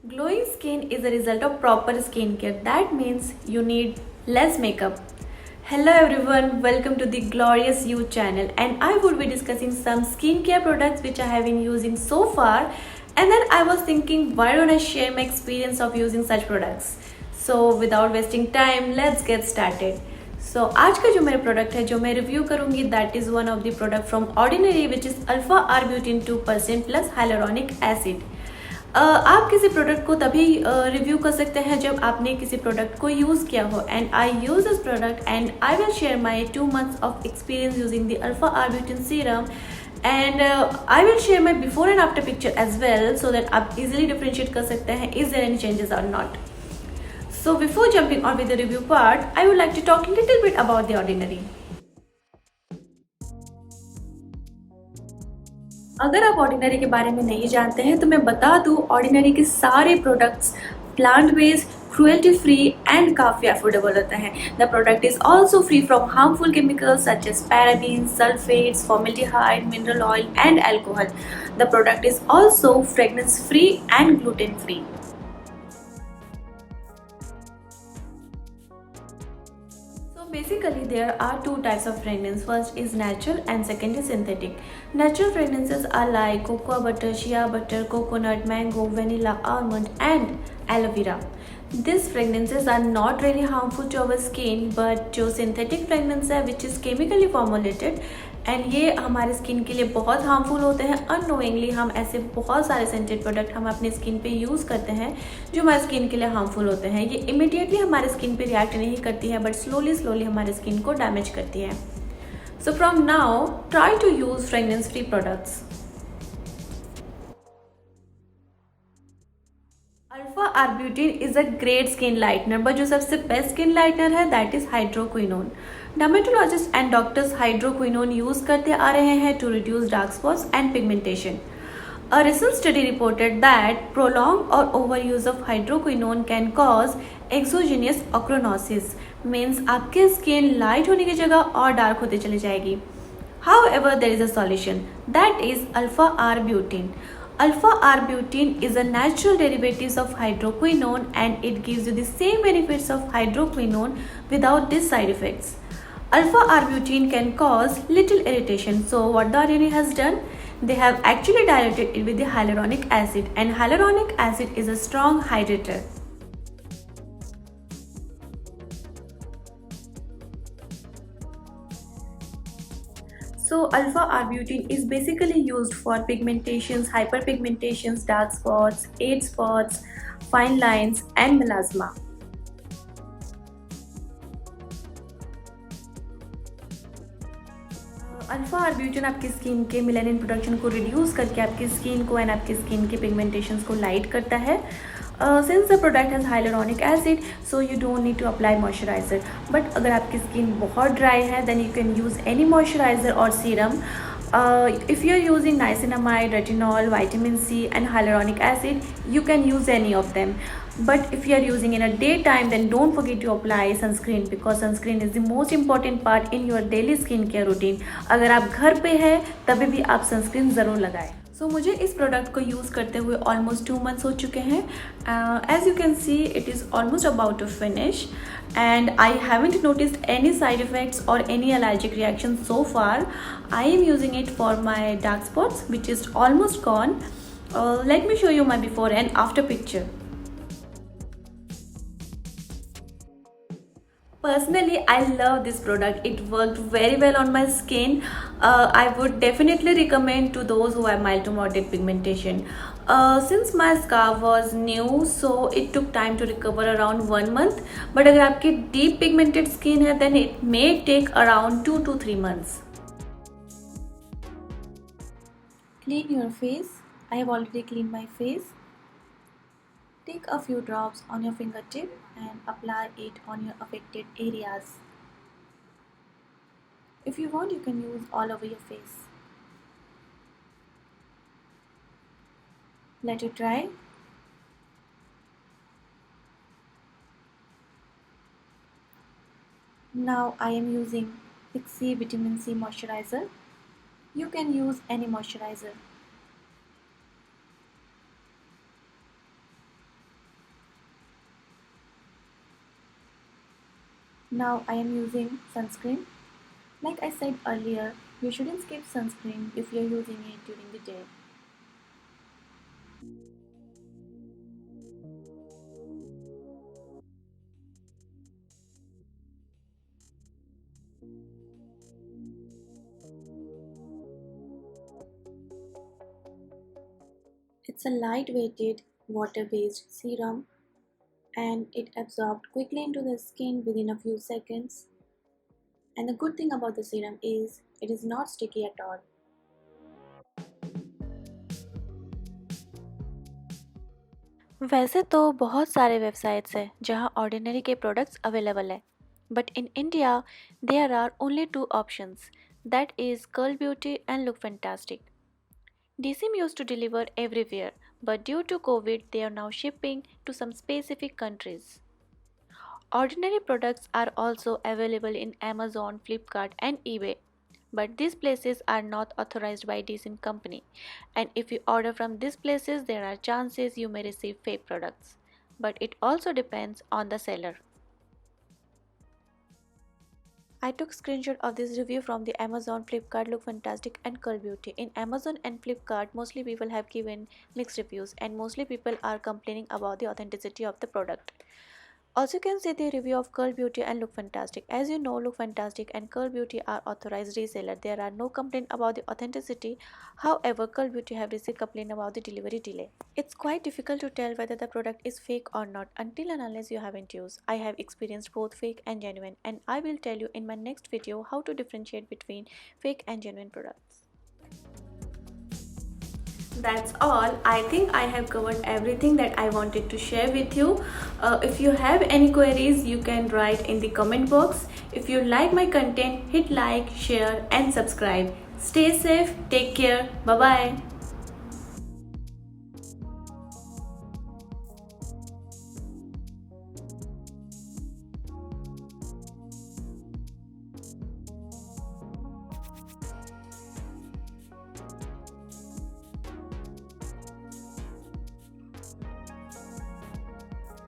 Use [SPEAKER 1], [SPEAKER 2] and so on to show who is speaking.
[SPEAKER 1] Glowing skin is a result of proper skincare. That means you need less makeup. Hello everyone, welcome to the Glorious You channel, and I would be discussing some skincare products which I have been using so far, and then I was thinking why don't I share my experience of using such products. So without wasting time, let's get started. So आज का जो मेरा product है जो मैं review करूंगी that is one of the product from ordinary which is alpha arbutin 2% plus hyaluronic acid. आप किसी प्रोडक्ट को तभी रिव्यू कर सकते हैं जब आपने किसी प्रोडक्ट को यूज़ किया हो, and I use this product and I will share my 2 months of experience using the alpha arbutin serum, and I will share my before and after picture as well so that आप easily differentiate कर सकते हैं is there any changes और not. So before jumping on with the review part, I would like to talk a little bit about the Ordinary. अगर आप ordinary के बारे में नहीं जानते हैं तो मैं बता दूं, ऑर्डिनरी के सारे products plant based, cruelty free and काफ़ी अफोर्डेबल होते हैं. The product is also free from harmful chemicals such as paraben, sulphates, formaldehyde, mineral oil and alcohol. The product is also fragrance free and gluten free. So basically there are two types of fragrance. First is natural and second is synthetic. Natural fragrances are like cocoa butter, shea butter, coconut, mango, vanilla, almond and aloe vera. These fragrances are not really harmful to our skin, but जो synthetic fragrance है which is chemically formulated and ये हमारे skin के लिए बहुत harmful होते हैं. Unknowingly हम ऐसे बहुत सारे सेंटेड प्रोडक्ट हम अपने स्किन पे यूज़ करते हैं जो हमारे स्किन के लिए हार्मफुल होते हैं. ये इमिडिएटली हमारे स्किन पे रिएक्ट नहीं करती है बट स्लोली स्लोली हमारे स्किन को डैमेज करती है. So from now try to use fragrance free products. Alpha arbutin is a great skin lightener, but जो सबसे बेस्ट स्किन लाइटनर है that is hydroquinone. Dermatologist and doctors hydroquinone use करते आ रहे हैं to reduce dark spots and pigmentation. A recent study reported that prolonged or overuse of hydroquinone can cause exogenous achronosis, means आपकी skin light होने की जगह और dark होते चली जाएगी. However, there is a solution, that is alpha arbutin. Alpha arbutin is a natural derivative of hydroquinone and it gives you the same benefits of hydroquinone without these side effects. Alpha arbutin can cause little irritation. So what the Ordinary has done? They have actually diluted it with the hyaluronic acid, and hyaluronic acid is a strong hydrator. So alpha arbutin is basically used for pigmentations, hyperpigmentations, dark spots, age spots, fine lines and melasma. Alpha arbutin आपकी skin के melanin production को reduce करके आपकी skin को and आपकी skin के pigmentations को light करता है. Since the product has hyaluronic acid so you don't need to apply moisturizer. But अगर आपकी स्किन बहुत ड्राई है then you can use any moisturizer और serum. If you are using niacinamide, retinol, vitamin C and hyaluronic acid, you can use any of them. But if you are using in a daytime, then don't forget to apply sunscreen because sunscreen is the most important part in your daily skincare routine. अगर आप घर पे हैं तभी भी आप sunscreen ज़रूर लगाएं. सो मुझे इस प्रोडक्ट को यूज़ करते हुए ऑलमोस्ट 2 months हो चुके हैं. As you can see it is almost about to finish and I haven't noticed any side effects or any allergic reactions so far. I am using it for my dark spots which is almost gone. Let me show you my before and after picture. Personally, I love this product. It worked very well on my skin. I would definitely recommend to those who have mild to moderate pigmentation. Since my scar was new, so it took time to recover around 1 month. But अगर आपकी deep pigmented skin है, then it may take around 2 to 3 months. Clean your face. I have already cleaned my face. Take a few drops on your fingertip and apply it on your affected areas. If you want, you can use all over your face. Let it dry. Now I am using Pixie Vitamin C Moisturizer. You can use any moisturizer. Now I am using sunscreen. Like I said earlier, you shouldn't skip sunscreen if you're using it during the day. It's a light-weighted, water-based serum and it absorbed quickly into the skin within a few seconds. And the good thing about the serum is it is not sticky at all. वैसे तो बहुत सारे websites हैं जहां Ordinary के products available है, but in India there are only two options, that is Cult Beauty and Look Fantastic. DCM used to deliver everywhere, but due to COVID, they are now shipping to some specific countries. Ordinary products are also available in Amazon, Flipkart, and eBay, but these places are not authorized by DCM company. And if you order from these places, there are chances you may receive fake products. But it also depends on the seller. I took screenshot of this review from the Amazon, Flipkart, Look Fantastic and Curl Beauty. In Amazon and Flipkart, mostly people have given mixed reviews and mostly people are complaining about the authenticity of the product. Also, you can see the review of Curl Beauty and Look Fantastic. As you know, Look Fantastic and Curl Beauty are authorized reseller. There are no complaint about the authenticity. However, Curl Beauty have received complaint about the delivery delay. It's quite difficult to tell whether the product is fake or not until and unless you haven't used. I have experienced both fake and genuine, and I will tell you in my next video how to differentiate between fake and genuine products. That's all. I think I have covered everything that I wanted to share with you. If you have any queries, you can write in the comment box. If you like my content, hit like, share and subscribe. Stay safe, take care, bye bye.